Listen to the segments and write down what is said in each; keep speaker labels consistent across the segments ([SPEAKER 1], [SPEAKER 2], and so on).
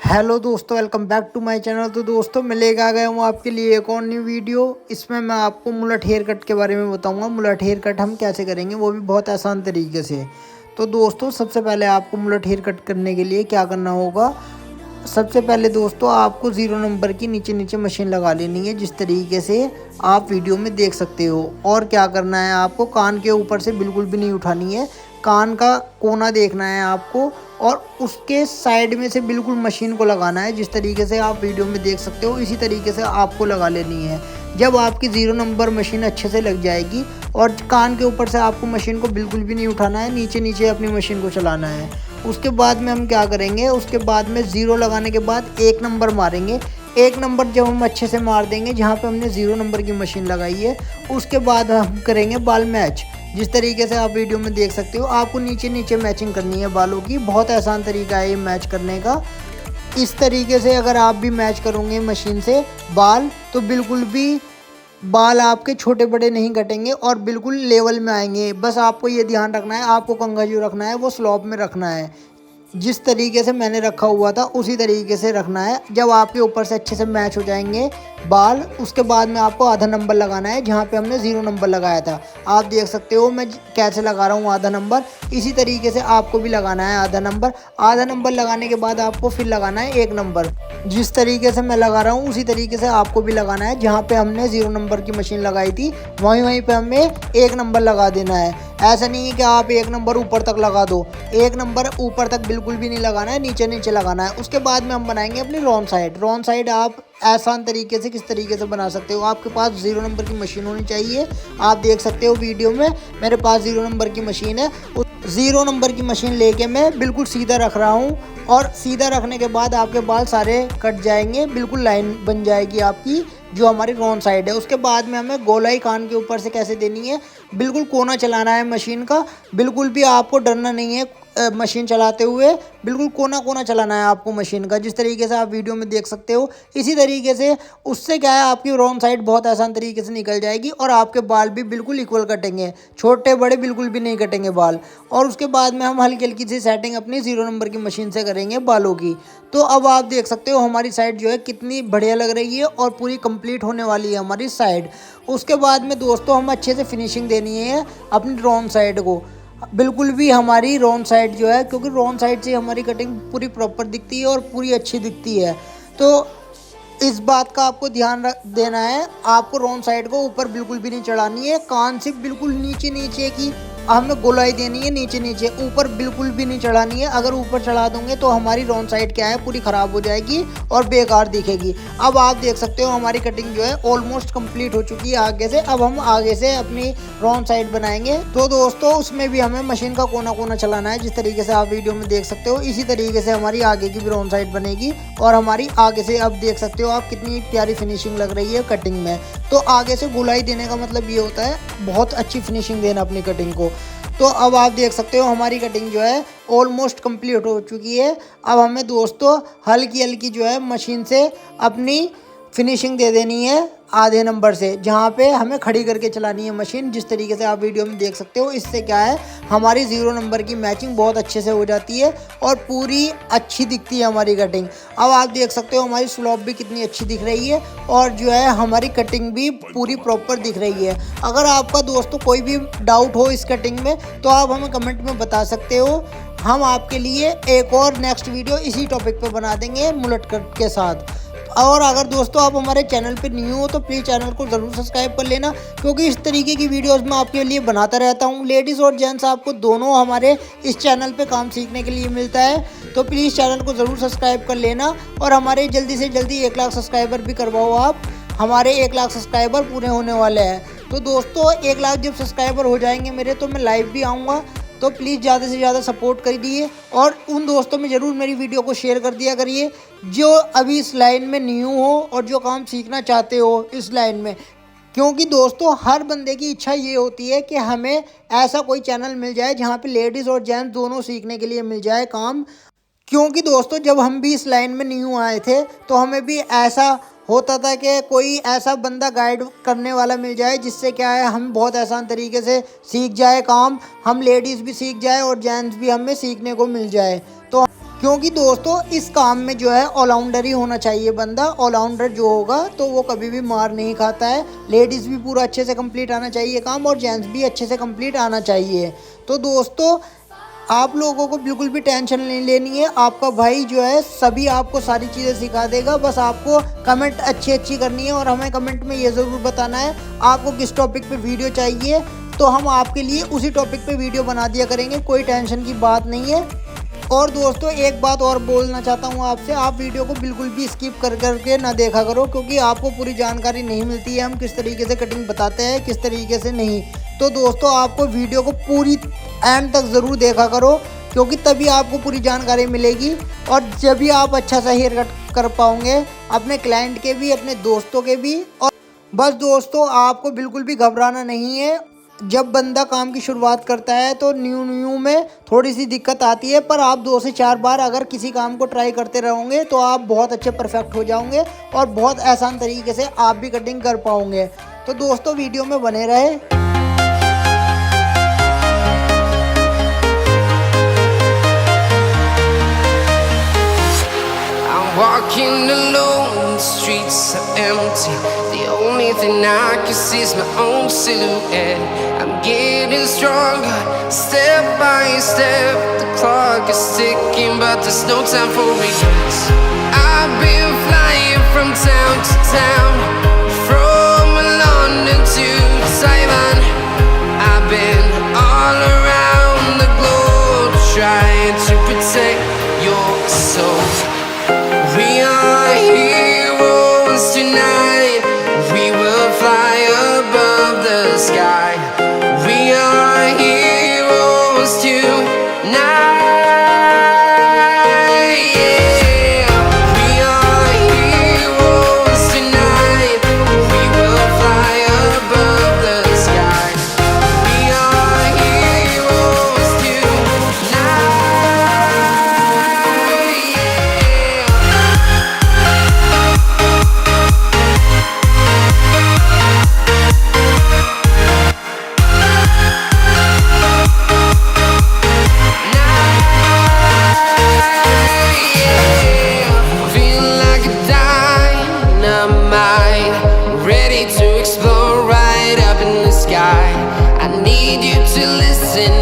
[SPEAKER 1] Hello दोस्तों, welcome back to my channel. तो दोस्तों मैं लेकर आ गया हूँ आपके लिए एक और न्यू वीडियो। इसमें मैं आपको मुलट हेयर कट के बारे में बताऊँगा। मुलट हेयर कट हम कैसे करेंगे, वो भी बहुत आसान तरीके से। तो दोस्तों सबसे पहले आपको मुलट हेयर कट करने के लिए क्या करना होगा। सबसे पहले दोस्तों आपको 0 नंबर की नीचे नीचे मशीन लगा लेनी है, जिस तरीके से आप वीडियो में देख सकते हो। और क्या करना है, आपको कान के ऊपर से बिल्कुल भी नहीं उठानी है, कान का कोना देखना है आपको और उसके साइड में से बिल्कुल मशीन को लगाना है। जिस तरीके से आप वीडियो में देख सकते हो इसी तरीके से आपको लगा लेनी है। जब आपकी 0 नंबर मशीन अच्छे से लग जाएगी और कान के ऊपर से आपको मशीन को बिल्कुल भी नहीं उठाना है, नीचे नीचे अपनी मशीन को चलाना है। उसके बाद में हम क्या करेंगे, उसके बाद में 0 लगाने के बाद 1 नंबर मारेंगे। 1 नंबर जब हम अच्छे से मार देंगे जहाँ पे हमने 0 नंबर की मशीन लगाई है, उसके बाद हम करेंगे बाल मैच। जिस तरीके से आप वीडियो में देख सकते हो आपको नीचे नीचे मैचिंग करनी है बालों की। बहुत आसान तरीका है ये मैच करने का। इस तरीके से अगर आप भी मैच करोगे मशीन से बाल, तो बिल्कुल भी बाल आपके छोटे बड़े नहीं कटेंगे और बिल्कुल लेवल में आएंगे। बस आपको ये ध्यान रखना है, आपको कंघा जो रखना है वो स्लॉप में रखना है। जिस तरीके से मैंने रखा हुआ था उसी तरीके से रखना है। जब आपके ऊपर से अच्छे से मैच हो जाएंगे बाल, उसके बाद में आपको आधा नंबर लगाना है जहाँ पे हमने 0 नंबर लगाया था। आप देख सकते हो मैं कैसे लगा रहा हूँ आधा नंबर। इसी तरीके से आपको भी लगाना है आधा नंबर। आधा नंबर लगाने के बाद आपको फिर लगाना है 1 नंबर। जिस तरीके से मैं लगा रहा हूँ उसी तरीके से आपको भी लगाना है। जहाँ पे हमने 0 नंबर की मशीन लगाई थी वहीं पे हमें 1 नंबर लगा देना है। ऐसा नहीं है कि आप 1 नंबर ऊपर तक लगा दो, 1 नंबर ऊपर तक बिल्कुल भी नहीं लगाना है, नीचे नीचे लगाना है। उसके बाद में हम बनाएंगे अपनी रॉन्ग साइड। रॉन्ग साइड आप आसान तरीके से किस तरीके से बना सकते हो, आपके पास 0 नंबर की मशीन होनी चाहिए। आप देख सकते हो वीडियो में मेरे पास 0 नंबर की मशीन है। 0 नंबर की मशीन लेके मैं बिल्कुल सीधा रख रहा हूँ और सीधा रखने के बाद आपके बाल सारे कट जाएंगे, बिल्कुल लाइन बन जाएगी आपकी जो हमारी रॉन्ग साइड है। उसके बाद में हमें गोलाई कान के ऊपर से कैसे देनी है, बिल्कुल कोना चलाना है मशीन का। बिल्कुल भी आपको डरना नहीं है मशीन चलाते हुए, बिल्कुल कोना कोना चलाना है आपको मशीन का। जिस तरीके से आप वीडियो में देख सकते हो इसी तरीके से, उससे क्या है आपकी रॉन्ग साइड बहुत आसान तरीके से निकल जाएगी और आपके बाल भी बिल्कुल इक्वल कटेंगे, छोटे बड़े बिल्कुल भी नहीं कटेंगे बाल। और उसके बाद में हम हल्की हल्की सी सेटिंग अपनी 0 नंबर की मशीन से करेंगे बालों की। तो अब आप देख सकते हो हमारी साइड जो है कितनी बढ़िया लग रही है और पूरी कंप्लीट होने वाली है हमारी साइड। उसके बाद में दोस्तों हम अच्छे से फिनिशिंग देनी है अपनी रॉन्ग साइड को। बिल्कुल भी हमारी रॉन्ग साइड जो है, क्योंकि रॉन्ग साइड से हमारी कटिंग पूरी प्रॉपर दिखती है और पूरी अच्छी दिखती है। तो इस बात का आपको ध्यान देना है, आपको रॉन्ग साइड को ऊपर बिल्कुल भी नहीं चढ़ानी है, कान से बिल्कुल नीचे नीचे की हमें गोलाई देनी है, नीचे नीचे, ऊपर बिल्कुल भी नहीं चढ़ानी है। अगर ऊपर चढ़ा दोगे तो हमारी रॉन्ग साइड क्या है पूरी ख़राब हो जाएगी और बेकार दिखेगी। अब आप देख सकते हो हमारी कटिंग जो है ऑलमोस्ट कंप्लीट हो चुकी है आगे से। अब हम आगे से अपनी रॉन्ग साइड बनाएंगे। तो दोस्तों उसमें भी हमें मशीन का कोना कोना चलाना है, जिस तरीके से आप वीडियो में देख सकते हो। इसी तरीके से हमारी आगे की भी रॉन्ग साइड बनेगी और हमारी आगे से अब देख सकते हो आप कितनी प्यारी फिनिशिंग लग रही है कटिंग में। तो आगे से गोलाई देने का मतलब ये होता है बहुत अच्छी फिनिशिंग देना अपनी कटिंग को। तो अब आप देख सकते हो हमारी कटिंग जो है ऑलमोस्ट कंप्लीट हो चुकी है। अब हमें दोस्तों हल्की हल्की जो है मशीन से अपनी फिनिशिंग दे देनी है आधे नंबर से, जहाँ पे हमें खड़ी करके चलानी है मशीन। जिस तरीके से आप वीडियो में देख सकते हो इससे क्या है हमारी 0 नंबर की मैचिंग बहुत अच्छे से हो जाती है और पूरी अच्छी दिखती है हमारी कटिंग। अब आप देख सकते हो हमारी स्लॉप भी कितनी अच्छी दिख रही है और जो है हमारी कटिंग भी पूरी प्रॉपर दिख रही है। अगर आपका दोस्तों कोई भी डाउट हो इस कटिंग में तो आप हमें कमेंट में बता सकते हो। हम आपके लिए एक और नेक्स्ट वीडियो इसी टॉपिक पर बना देंगे मुलट कट के साथ। और अगर दोस्तों आप हमारे चैनल पे न्यू हो तो प्लीज़ चैनल को ज़रूर सब्सक्राइब कर लेना, क्योंकि इस तरीके की वीडियोस मैं आपके लिए बनाता रहता हूँ। लेडीज़ और जेंट्स आपको दोनों हमारे इस चैनल पे काम सीखने के लिए मिलता है। तो प्लीज़ चैनल को ज़रूर सब्सक्राइब कर लेना और हमारे जल्दी से जल्दी 1 लाख सब्सक्राइबर भी करवाओ आप। हमारे 1 लाख सब्सक्राइबर पूरे होने वाले हैं। तो दोस्तों 1 लाख जब सब्सक्राइबर हो जाएंगे मेरे, तो मैं लाइव भी आऊँगा। तो प्लीज़ ज़्यादा से ज़्यादा सपोर्ट करिए और उन दोस्तों में ज़रूर मेरी वीडियो को शेयर कर दिया करिए जो अभी इस लाइन में न्यू हो और जो काम सीखना चाहते हो इस लाइन में। क्योंकि दोस्तों हर बंदे की इच्छा ये होती है कि हमें ऐसा कोई चैनल मिल जाए जहाँ पे लेडीज़ और जेंट्स दोनों सीखने के लिए मिल जाए काम। क्योंकि दोस्तों जब हम भी इस लाइन में न्यू आए थे तो हमें भी ऐसा होता था कि कोई ऐसा बंदा गाइड करने वाला मिल जाए जिससे क्या है हम बहुत आसान तरीके से सीख जाए काम, हम लेडीज़ भी सीख जाए और जेंट्स भी हमें सीखने को मिल जाए। तो क्योंकि दोस्तों इस काम में जो है ऑलराउंडर ही होना चाहिए बंदा। ऑलराउंडर जो होगा तो वो कभी भी मार नहीं खाता है। लेडीज़ भी पूरा अच्छे से कंप्लीट आना चाहिए काम, और जेंट्स भी अच्छे से कंप्लीट आना चाहिए। तो दोस्तों आप लोगों को बिल्कुल भी टेंशन नहीं लेनी है, आपका भाई जो है सभी आपको सारी चीज़ें सिखा देगा। बस आपको कमेंट अच्छी करनी है, और हमें कमेंट में ये ज़रूर बताना है आपको किस टॉपिक पे वीडियो चाहिए, तो हम आपके लिए उसी टॉपिक पे वीडियो बना दिया करेंगे। कोई टेंशन की बात नहीं है। और दोस्तों एक बात और बोलना चाहता हूँ आपसे, आप वीडियो को बिल्कुल भी स्किप करके ना देखा करो, क्योंकि आपको पूरी जानकारी नहीं मिलती है हम किस तरीके से कटिंग बताते हैं, किस तरीके से नहीं। तो दोस्तों आपको वीडियो को पूरी एंड तक ज़रूर देखा करो, क्योंकि तभी आपको पूरी जानकारी मिलेगी, और जब भी आप अच्छा सा हेयर कट कर पाओगे अपने क्लाइंट के भी, अपने दोस्तों के भी। और बस दोस्तों आपको बिल्कुल भी घबराना नहीं है। जब बंदा काम की शुरुआत करता है तो न्यू में थोड़ी सी दिक्कत आती है, पर आप 2 से 4 बार अगर किसी काम को ट्राई करते रहोगे तो आप बहुत अच्छे परफेक्ट हो जाओगे, और बहुत आसान तरीके से आप भी कटिंग कर पाओगे। तो दोस्तों वीडियो में बने रहे।
[SPEAKER 2] Walking alone, the streets are empty. The only thing I can see is my own silhouette. I'm getting stronger, step by step. The clock is ticking, but there's no time for regrets. I've been flying from town to town, from London to Taiwan. I've been all around the globe, trying to protect your soul. We are heroes tonight. We will fly above the sky. We are heroes tonight. Yeah. We are heroes tonight. We will fly above the sky. We are heroes tonight.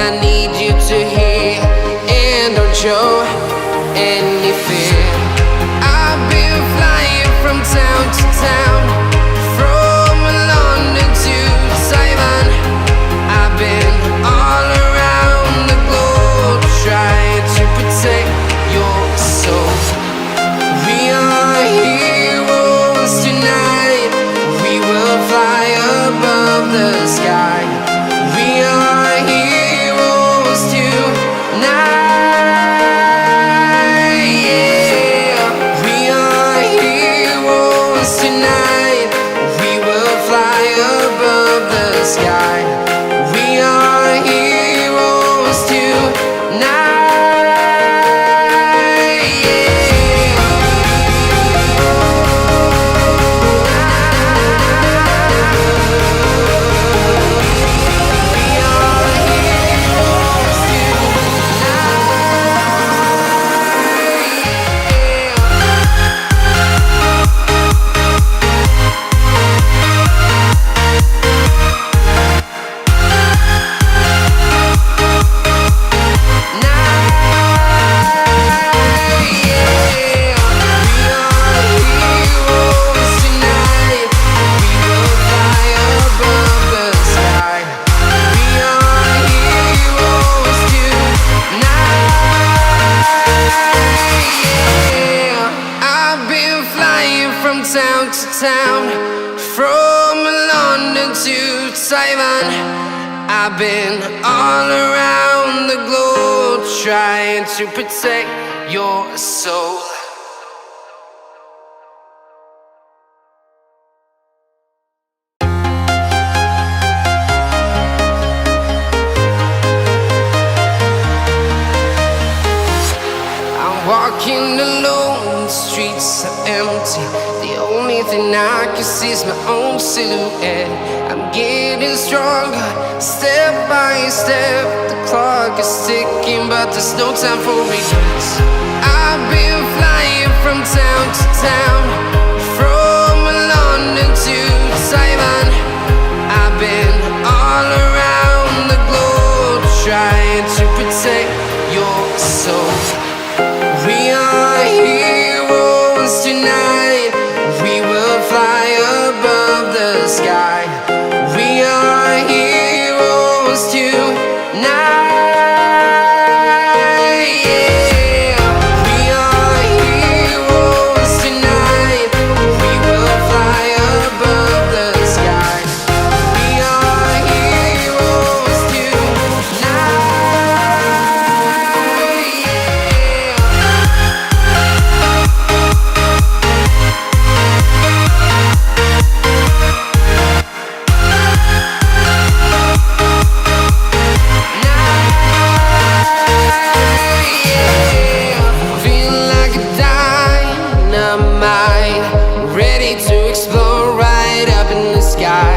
[SPEAKER 2] I need you to hear, and don't show any fear. I've been flying from town to town, from London to Taiwan. I've been all around the globe, trying to protect your soul. We are heroes tonight. We will fly above the sky. We are heroes tonight. Yeah. We are heroes tonight. We will fly above the sky. We are heroes tonight. Town to town, from London to Taiwan. I've been all around the globe, trying to protect your soul. I'm walking alone, the streets are empty. The only thing I can see is my own silhouette. I'm getting stronger, step by step. The clock is ticking, but there's no time for regrets. I've been flying from town to town, from London to Taiwan. I've been all around the globe, trying to protect your soul. We are heroes tonight. We will fly above the sky. We are heroes tonight. Yeah. We are heroes tonight. We will fly above the sky. We are heroes tonight. Feel like a dynamite, ready to explode right up in the sky.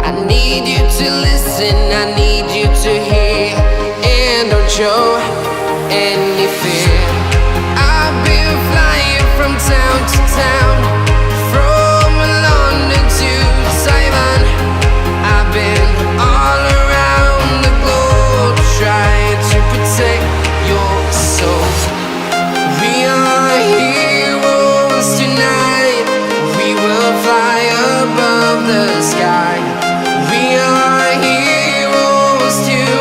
[SPEAKER 2] I need you to listen, I need you to hear, and don't show any fear. I've been flying from town to town, from London to Taiwan. I've been all around the globe, trying to protect your soul. We are heroes tonight. We will fly above the sky. We are heroes tonight.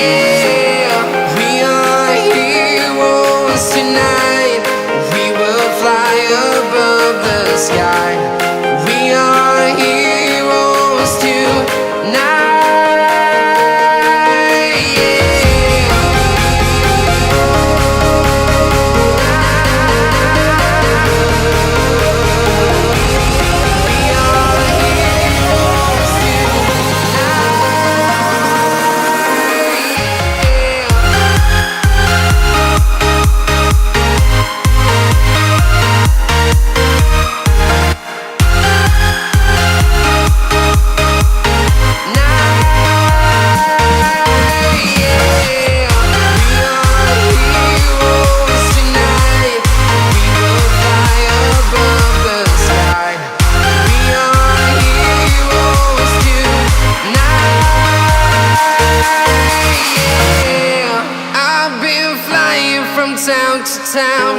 [SPEAKER 2] Yeah. We are heroes tonight. We will fly above the sky. We are heroes tonight. I've been flying from town to town,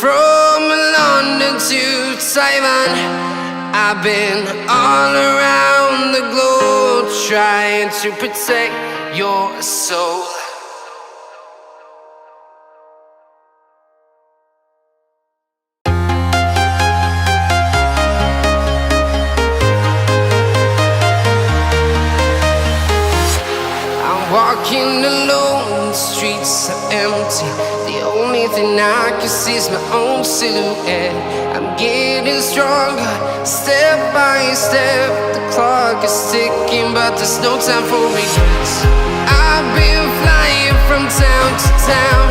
[SPEAKER 2] from London to Taiwan. I've been all around the globe, trying to protect your soul. I'm walking alone, the streets are empty. The only thing I can see is my own silhouette. I'm getting stronger, step by step. The clock is ticking, but there's no time for regrets. I've been flying from town to town,